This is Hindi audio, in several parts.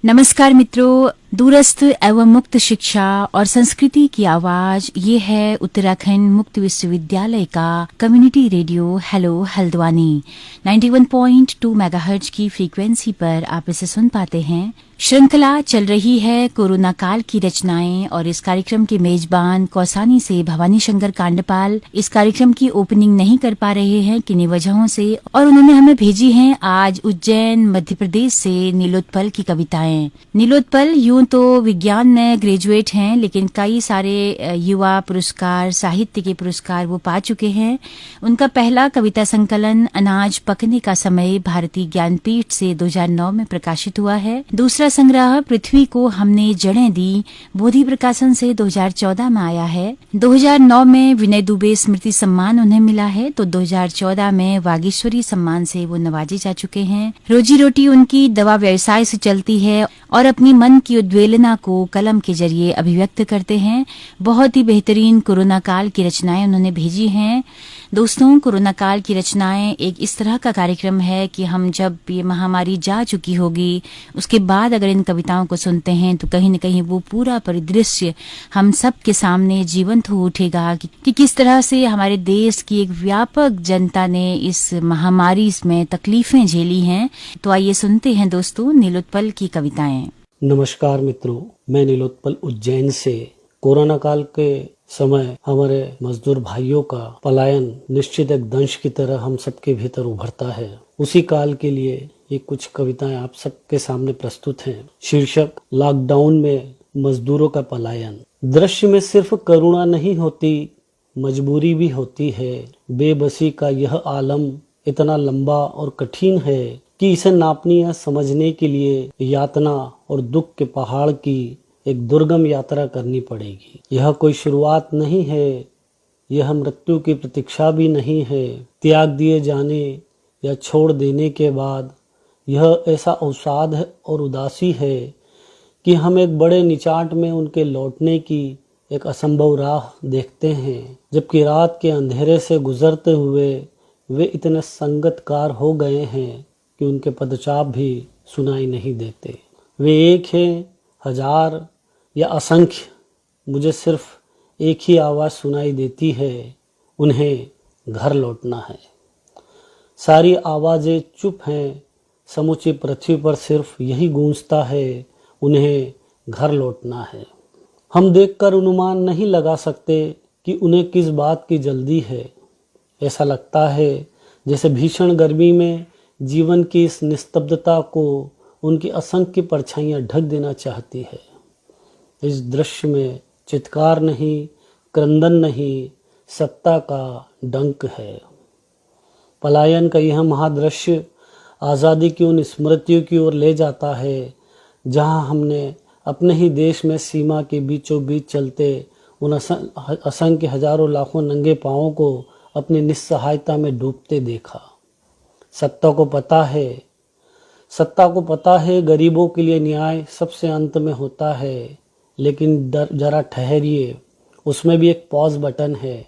नमस्कार मित्रों, दूरस्थ एवं मुक्त शिक्षा और संस्कृति की आवाज ये है उत्तराखंड मुक्त विश्वविद्यालय का community radio hello Haldwani 91.2 megahertz की फ्रीक्वेंसी पर आप इसे सुन पाते हैं। श्रृंखला चल रही है कोरोना काल की रचनाएं और इस कार्यक्रम के मेजबान कौसानी से भवानी शंकर कांडपाल इस कार्यक्रम की ओपनिंग नहीं कर पा रहे हैं किन्हीं वजहों से, और उन्होंने हमें भेजी हैं आज उज्जैन मध्य प्रदेश से नीलोत्पल की कविताएं। नीलोत्पल यूं तो विज्ञान में ग्रेजुएट हैं, लेकिन कई सारे युवा पुरस्कार, साहित्य के पुरस्कार वो पा चुके हैं। उनका पहला कविता संकलन अनाज पकने का समय भारतीय ज्ञानपीठ से 2009 में प्रकाशित हुआ है। दूसरा संग्रह पृथ्वी को हमने जड़ें दी बोधि प्रकाशन से 2014 में आया है। 2009 में विनय दुबे स्मृति सम्मान उन्हें मिला है, तो 2014 में वागीश्वरी सम्मान से वो नवाजे जा चुके हैं। रोजी रोटी उनकी दवा व्यवसाय से चलती है और अपनी मन की उद्वेलना को कलम के जरिए अभिव्यक्त करते हैं। बहुत ही बेहतरीन कोरोना काल की रचनाएं उन्होंने भेजी हैं। दोस्तों, कोरोना काल की रचनाएं एक इस तरह का कार्यक्रम है कि हम जब ये महामारी जा चुकी होगी उसके बाद अगर इन कविताओं को सुनते हैं तो कहीं न कहीं वो पूरा परिदृश्य हम सब के सामने जीवंत हो उठेगा कि किस तरह से हमारे देश की एक व्यापक जनता ने इस महामारी में तकलीफें झेली हैं। तो आइए सुनते हैं दोस्तों नीलोत्पल की कविताएं। नमस्कार मित्रों, मैं नीलोत्पल उज्जैन से। कोरोना काल के समय हमारे मजदूर भाइयों का पलायन निश्चित एक दंश की तरह हम सबके भीतर उभरता है। उसी काल के लिए ये कुछ कविताएं आप सबके सामने प्रस्तुत हैं। शीर्षक लॉकडाउन में मजदूरों का पलायन। दृश्य में सिर्फ करुणा नहीं होती, मजबूरी भी होती है। बेबसी का यह आलम इतना लंबा और कठिन है कि इसे नापने या समझने के लिए यातना और दुख के पहाड़ की एक दुर्गम यात्रा करनी पड़ेगी। यह कोई शुरुआत नहीं है, यह मृत्यु की प्रतीक्षा भी नहीं है। त्याग दिए जाने या छोड़ देने के बाद यह ऐसा अवसाद और उदासी है कि हम एक बड़े निचाट में उनके लौटने की एक असंभव राह देखते हैं, जबकि रात के अंधेरे से गुजरते हुए वे इतने संगतकार हो गए हैं कि उनके पदचाप भी सुनाई नहीं देते। वे एक हैं, हजार या असंख्य, मुझे सिर्फ एक ही आवाज़ सुनाई देती है, उन्हें घर लौटना है। सारी आवाज़ें चुप हैं, समूची पृथ्वी पर सिर्फ यही गूंजता है, उन्हें घर लौटना है। हम देखकर अनुमान नहीं लगा सकते कि उन्हें किस बात की जल्दी है। ऐसा लगता है जैसे भीषण गर्मी में जीवन की इस निस्तब्धता को उनकी असंख्य परछाइयाँ ढक देना चाहती है। इस दृश्य में चित्कार नहीं, क्रंदन नहीं, सत्ता का डंक है। पलायन का यह महादृश्य आज़ादी की उन स्मृतियों की ओर ले जाता है जहां हमने अपने ही देश में सीमा के बीचों बीच चलते उन असंख्य हजारों लाखों नंगे पाँवों को अपनी निस्सहायता में डूबते देखा। सत्ता को पता है गरीबों के लिए न्याय सबसे अंत में होता है, लेकिन जरा ठहरिए, उसमें भी एक पॉज बटन है।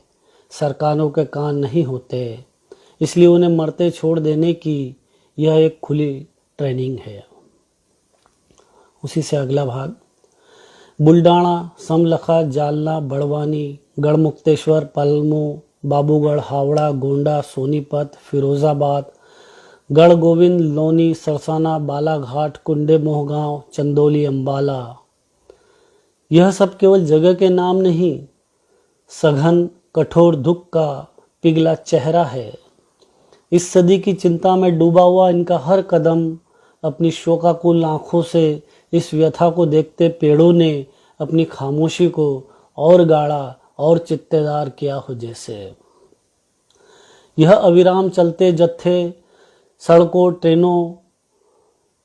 सरकारों के कान नहीं होते, इसलिए उन्हें मरते छोड़ देने की यह एक खुली ट्रेनिंग है। उसी से अगला भाग। बुल्डाना, समलखा, जालना, बड़वानी, गढ़मुक्तेश्वर, पलमू, बाबूगढ़, हावड़ा, गोंडा, सोनीपत, फिरोजाबाद, गढ़ गोविंद, लोनी, सरसाना, बालाघाट, कुंडे, मोहगांव, चंदौली, अंबाला, यह सब केवल जगह के नाम नहीं, सघन कठोर दुख का पिघला चेहरा है। इस सदी की चिंता में डूबा हुआ इनका हर कदम अपनी शोकाकुल आंखों से इस व्यथा को देखते पेड़ों ने अपनी खामोशी को और गाढ़ा और चित्तेदार किया हो जैसे। यह अविराम चलते जत्थे सड़कों, ट्रेनों,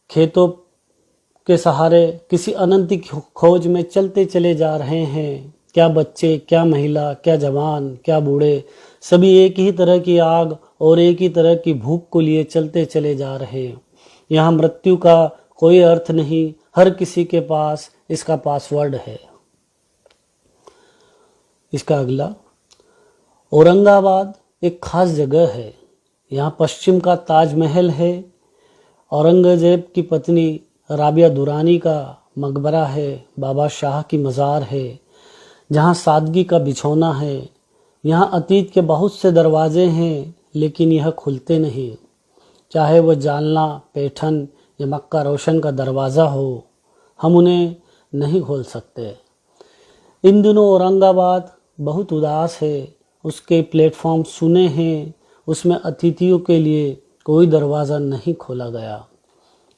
खेतों के सहारे किसी अनंत की खोज में चलते चले जा रहे हैं। क्या बच्चे, क्या महिला, क्या जवान, क्या बूढ़े, सभी एक ही तरह की आग और एक ही तरह की भूख को लिए चलते चले जा रहे हैं। यहाँ मृत्यु का कोई अर्थ नहीं, हर किसी के पास इसका पासवर्ड है। इसका अगला। औरंगाबाद एक खास जगह है। यहाँ पश्चिम का ताजमहल है। औरंगजेब की पत्नी राबिया दुरानी का मकबरा है, बाबा शाह की मज़ार है, जहाँ सादगी का बिछौना है। यहाँ अतीत के बहुत से दरवाजे हैं, लेकिन यह खुलते नहीं। चाहे वह जालना, पैठन या मक्का रोशन का दरवाज़ा हो, हम उन्हें नहीं खोल सकते। इन दिनों औरंगाबाद बहुत उदास है। उसके प्लेटफॉर्म सुने हैं, उसमें अतिथियों के लिए कोई दरवाज़ा नहीं खोला गया।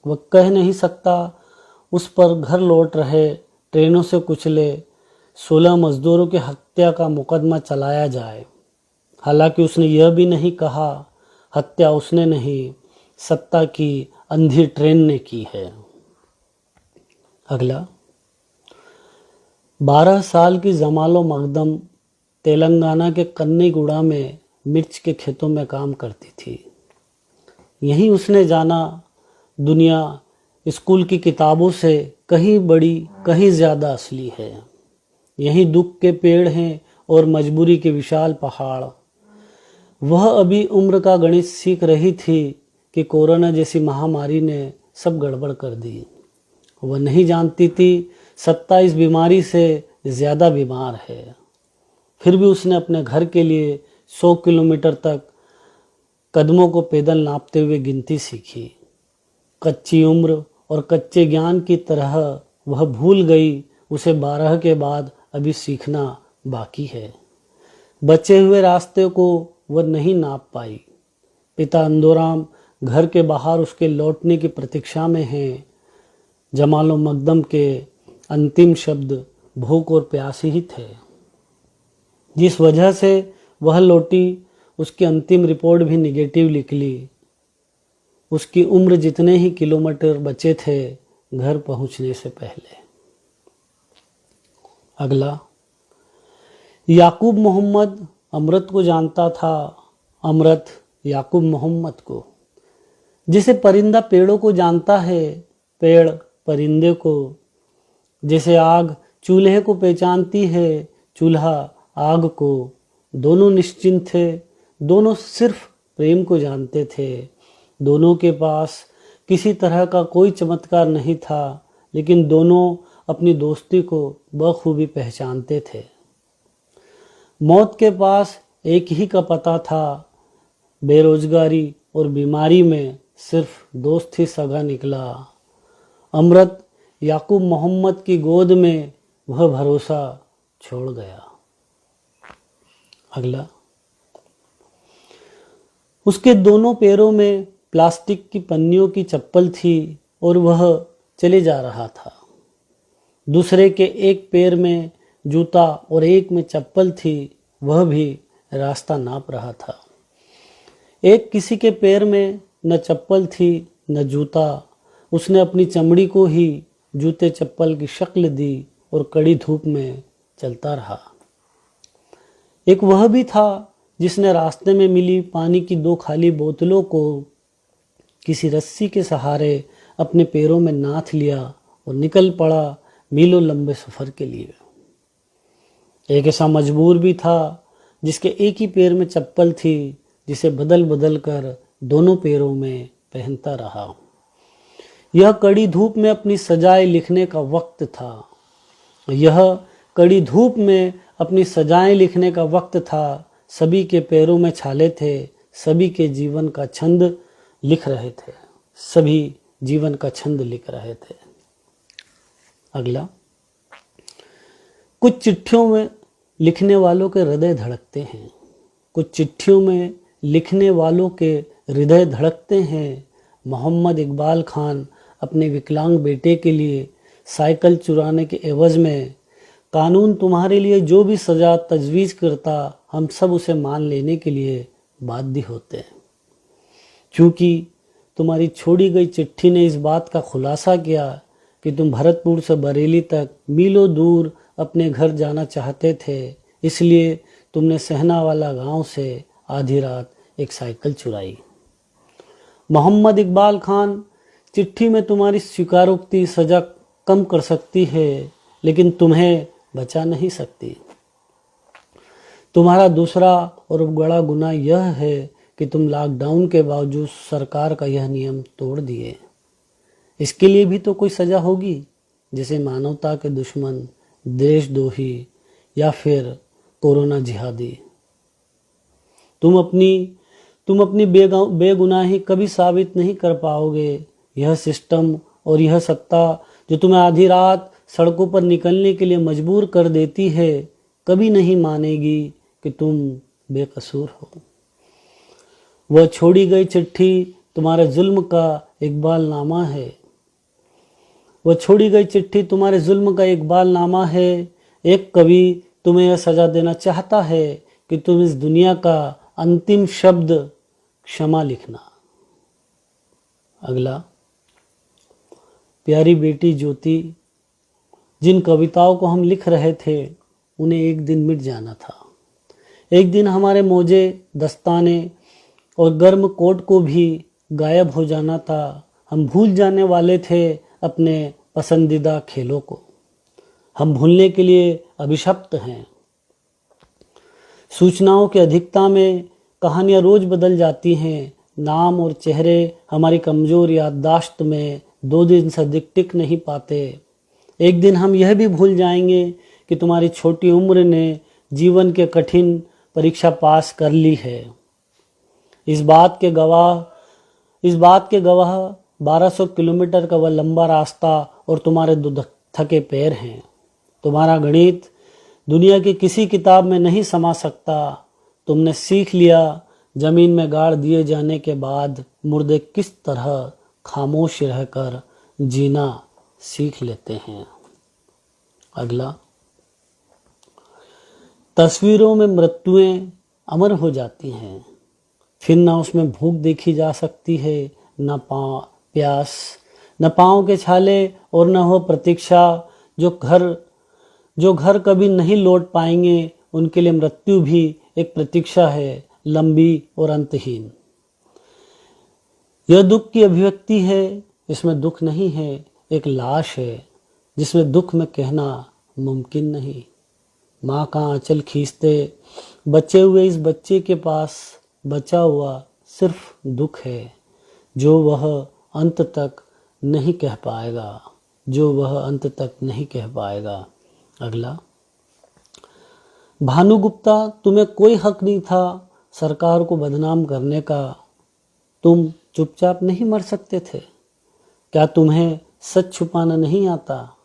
वह कह नहीं सकता उस पर घर लौट रहे ट्रेनों से कुचले 16 मजदूरों की हत्या का मुकदमा चलाया जाए। हालांकि उसने यह भी नहीं कहा हत्या उसने नहीं, सत्ता की अंधी ट्रेन ने की है। अगला, 12 साल की जमालो मकदम तेलंगाना के कन्नीगुड़ा में मिर्च के खेतों में काम करती थी। यहीं उसने जाना दुनिया स्कूल की किताबों से कहीं बड़ी, कहीं ज़्यादा असली है। यहीं दुख के पेड़ हैं और मजबूरी के विशाल पहाड़। वह अभी उम्र का गणित सीख रही थी कि कोरोना जैसी महामारी ने सब गड़बड़ कर दी। वह नहीं जानती थी सत्ता इस बीमारी से ज़्यादा बीमार है। फिर भी उसने अपने घर के लिए 100 किलोमीटर तक कदमों को पैदल नापते हुए गिनती सीखी। कच्ची उम्र और कच्चे ज्ञान की तरह वह भूल गई उसे 12 के बाद अभी सीखना बाकी है। बचे हुए रास्ते को वह नहीं नाप पाई। पिता अंदोराम घर के बाहर उसके लौटने की प्रतीक्षा में हैं। जमालो मकदम के अंतिम शब्द भूख और प्यास ही थे। जिस वजह से वह लौटी, उसकी अंतिम रिपोर्ट भी निगेटिव निकली। उसकी उम्र जितने ही किलोमीटर बचे थे घर पहुंचने से पहले। अगला, याकूब मोहम्मद अमृत को जानता था, अमृत याकूब मोहम्मद को। जैसे परिंदा पेड़ों को जानता है, पेड़ परिंदे को। जैसे आग चूल्हे को पहचानती है, चूल्हा आग को। दोनों निश्चिंत थे, दोनों सिर्फ प्रेम को जानते थे। दोनों के पास किसी तरह का कोई चमत्कार नहीं था, लेकिन दोनों अपनी दोस्ती को बखूबी पहचानते थे। मौत के पास एक ही का पता था, बेरोजगारी और बीमारी में सिर्फ दोस्त ही सगा निकला। अमृत याकूब मोहम्मद की गोद में वह भरोसा छोड़ गया। अगला, उसके दोनों पैरों में प्लास्टिक की पन्नियों की चप्पल थी और वह चले जा रहा था। दूसरे के एक पैर में जूता और एक में चप्पल थी, वह भी रास्ता नाप रहा था। एक किसी के पैर में न चप्पल थी न जूता। उसने अपनी चमड़ी को ही जूते चप्पल की शक्ल दी और कड़ी धूप में चलता रहा। एक वह भी था जिसने रास्ते में मिली पानी की 2 खाली बोतलों को किसी रस्सी के सहारे अपने पैरों में नाथ लिया और निकल पड़ा मीलों लंबे सफर के लिए। एक ऐसा मजबूर भी था जिसके एक ही पैर में चप्पल थी, जिसे बदल बदल कर दोनों पैरों में पहनता रहा। यह कड़ी धूप में अपनी सजाएं लिखने का वक्त था। यह कड़ी धूप में अपनी सजाएं लिखने का वक्त था। सभी के पैरों में छाले थे, सभी के जीवन का छंद लिख रहे थे। सभी जीवन का छंद लिख रहे थे। अगला, कुछ चिट्ठियों में लिखने वालों के हृदय धड़कते हैं। कुछ चिट्ठियों में लिखने वालों के हृदय धड़कते हैं। मोहम्मद इकबाल खान अपने विकलांग बेटे के लिए साइकिल चुराने के एवज में, कानून तुम्हारे लिए जो भी सजा तजवीज़ करता, हम सब उसे मान लेने के लिए बाध्य होते हैं। क्योंकि तुम्हारी छोड़ी गई चिट्ठी ने इस बात का खुलासा किया कि तुम भरतपुर से बरेली तक मीलों दूर अपने घर जाना चाहते थे, इसलिए तुमने सहनावाला गांव से आधी रात एक साइकिल चुराई। मोहम्मद इकबाल खान, चिट्ठी में तुम्हारी स्वीकारोक्ति सजा कम कर सकती है, लेकिन तुम्हें बचा नहीं सकती। तुम्हारा दूसरा और बड़ा गुनाह यह है कि तुम लॉकडाउन के बावजूद सरकार का यह नियम तोड़ दिए। इसके लिए भी तो कोई सजा होगी, जैसे मानवता के दुश्मन, देशद्रोही या फिर कोरोना जिहादी। तुम अपनी बेगुनाही कभी साबित नहीं कर पाओगे। यह सिस्टम और यह सत्ता जो तुम्हें आधी रात सड़कों पर निकलने के लिए मजबूर कर देती है, कभी नहीं मानेगी कि तुम बेकसूर हो। वह छोड़ी गई चिट्ठी तुम्हारे जुल्म का इकबालनामा है। वह छोड़ी गई चिट्ठी तुम्हारे जुल्म का इकबालनामा है। एक कवि तुम्हें यह सजा देना चाहता है कि तुम इस दुनिया का अंतिम शब्द क्षमा लिखना। अगला, प्यारी बेटी ज्योति, जिन कविताओं को हम लिख रहे थे उन्हें एक दिन मिट जाना था। एक दिन हमारे मोजे, दस्ताने और गर्म कोट को भी गायब हो जाना था। हम भूल जाने वाले थे अपने पसंदीदा खेलों को। हम भूलने के लिए अभिशप्त हैं। सूचनाओं की अधिकता में कहानियां रोज बदल जाती हैं। नाम और चेहरे हमारी कमजोर याददाश्त में 2 दिन से अधिक टिक नहीं पाते। एक दिन हम यह भी भूल जाएंगे कि तुम्हारी छोटी उम्र ने जीवन के कठिन परीक्षा पास कर ली है। इस बात के गवाह 1200 किलोमीटर का वह लंबा रास्ता और तुम्हारे थके पैर हैं। तुम्हारा गणित दुनिया की किसी किताब में नहीं समा सकता। तुमने सीख लिया जमीन में गाड़ दिए जाने के बाद मुर्दे किस तरह खामोश रहकर जीना सीख लेते हैं। अगला, तस्वीरों में मृत्युएं अमर हो जाती हैं। फिर ना उसमें भूख देखी जा सकती है, न प्यास, न पाँव के छाले और न हो प्रतीक्षा। जो घर कभी नहीं लौट पाएंगे उनके लिए मृत्यु भी एक प्रतीक्षा है, लंबी और अंतहीन। यह दुख की अभिव्यक्ति है, इसमें दुख नहीं है। एक लाश है जिसमें दुख में कहना मुमकिन नहीं। माँ का आंचल खींचते बचे हुए इस बच्चे के पास बचा हुआ सिर्फ दुख है, जो वह अंत तक नहीं कह पाएगा। अगला, भानुगुप्ता, तुम्हें कोई हक नहीं था सरकार को बदनाम करने का। तुम चुपचाप नहीं मर सकते थे? क्या तुम्हें सच छुपाना नहीं आता?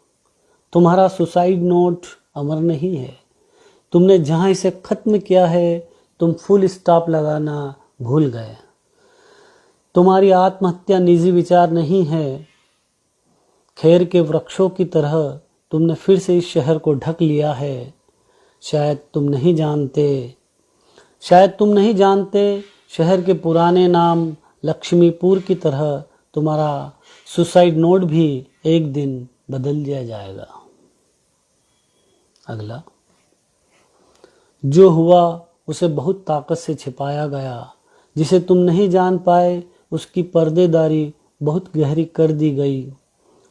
तुम्हारा सुसाइड नोट अमर नहीं है। तुमने जहां इसे खत्म किया है तुम फुल स्टॉप लगाना भूल गए। तुम्हारी आत्महत्या निजी विचार नहीं है। खैर के वृक्षों की तरह तुमने फिर से इस शहर को ढक लिया है। शायद तुम नहीं जानते शहर के पुराने नाम लक्ष्मीपुर की तरह तुम्हारा सुसाइड नोट भी एक दिन बदल दिया जाएगा। अगला, जो हुआ उसे बहुत ताकत से छिपाया गया। जिसे तुम नहीं जान पाए उसकी पर्देदारी बहुत गहरी कर दी गई।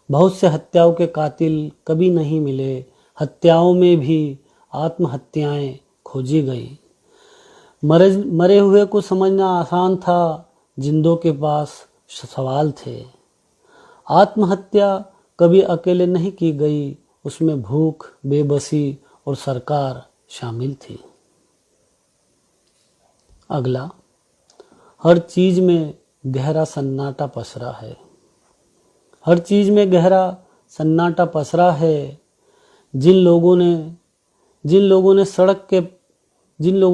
बहुत से हत्याओं के कातिल कभी नहीं मिले। हत्याओं में भी आत्महत्याएं खोजी गई। मरे हुए को समझना आसान था, जिंदों के पास सवाल थे। आत्महत्या कभी अकेले नहीं की गई, उसमें भूख, बेबसी और सरकार शामिल थी। अगला, हर चीज में गहरा सन्नाटा पसरा है। हर चीज में गहरा सन्नाटा पसरा है। जिन लोगों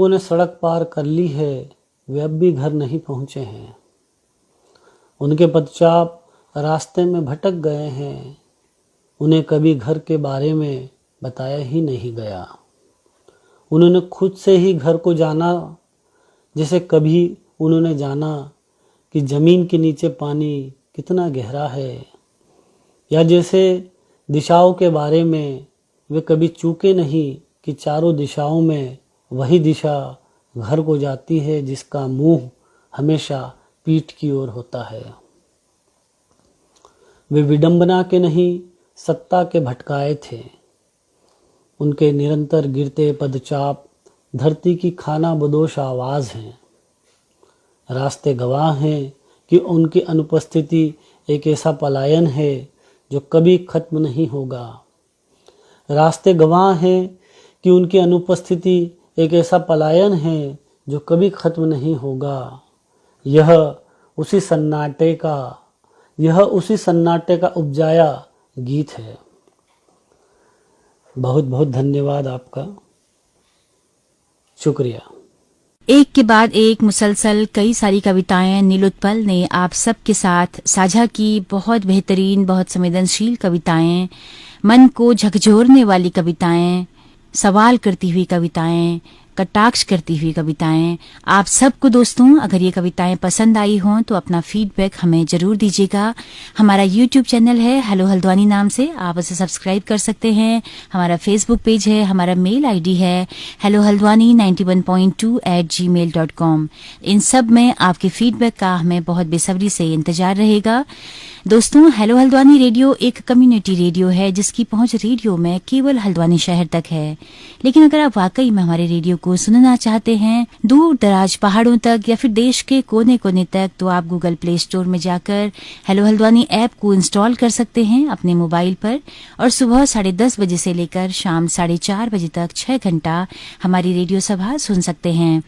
ने सड़क पार कर ली है वे अब भी घर नहीं पहुंचे हैं। उनके पदचाप रास्ते में भटक गए हैं। उन्हें कभी घर के बारे में बताया ही नहीं गया। उन्होंने खुद से ही घर को जाना, जैसे कभी उन्होंने जाना कि जमीन के नीचे पानी कितना गहरा है, या जैसे दिशाओं के बारे में वे कभी चूके नहीं कि चारों दिशाओं में वही दिशा घर को जाती है जिसका मुंह हमेशा पीठ की ओर होता है। वे विडंबना के नहीं सत्ता के भटकाए थे। उनके निरंतर गिरते पदचाप धरती की खाना बदोश आवाज हैं। रास्ते गवाह हैं कि उनकी अनुपस्थिति एक ऐसा पलायन है जो कभी खत्म नहीं होगा। रास्ते गवाह हैं कि उनकी अनुपस्थिति एक ऐसा पलायन है जो कभी खत्म नहीं होगा। यह उसी सन्नाटे का उपजाया गीत है। बहुत बहुत धन्यवाद आपका, शुक्रिया। एक के बाद एक मुसलसल कई सारी कविताएं नीलोत्पल ने आप सबके साथ साझा की। बहुत बेहतरीन, बहुत संवेदनशील कविताएं, मन को झकझोरने वाली कविताएं, सवाल करती हुई कविताएं, कटाक्ष करती हुई कविताएं। आप सबको दोस्तों अगर ये कविताएं पसंद आई हों तो अपना फीडबैक हमें जरूर दीजिएगा। हमारा यूट्यूब चैनल है हेलो हल्द्वानी नाम से, आप उसे सब्सक्राइब कर सकते हैं। हमारा फेसबुक पेज है, हमारा मेल आईडी है hellohaldwani91.2@gmail.com। इन सब में आपके फीडबैक का हमें बहुत बेसब्री से इंतजार रहेगा। दोस्तों, हेलो हल्द्वानी रेडियो एक कम्युनिटी रेडियो है जिसकी पहुंच रेडियो में केवल हल्द्वानी शहर तक है। लेकिन अगर आप वाकई में हमारे रेडियो को सुनना चाहते हैं दूर दराज पहाड़ों तक या फिर देश के कोने कोने तक, तो आप गूगल प्ले स्टोर में जाकर हेलो हल्द्वानी ऐप को इंस्टॉल कर सकते हैं अपने मोबाइल पर और सुबह 10:30 बजे से लेकर शाम 4:30 बजे तक 6 घंटा हमारी रेडियो सभा सुन सकते हैं।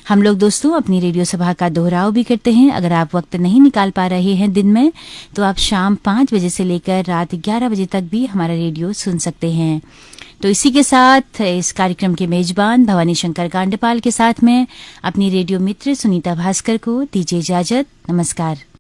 हम लोग दोस्तों अपनी रेडियो सभा का दोहराव भी करते हैं। अगर आप वक्त नहीं निकाल पा रहे हैं दिन में तो आप शाम 5 बजे से लेकर रात 11 बजे तक भी हमारा रेडियो सुन सकते हैं। तो इसी के साथ इस कार्यक्रम के मेजबान भवानी शंकर गांडेपाल के साथ में अपनी रेडियो मित्र सुनीता भास्कर को दीजिए इजाजत। नमस्कार।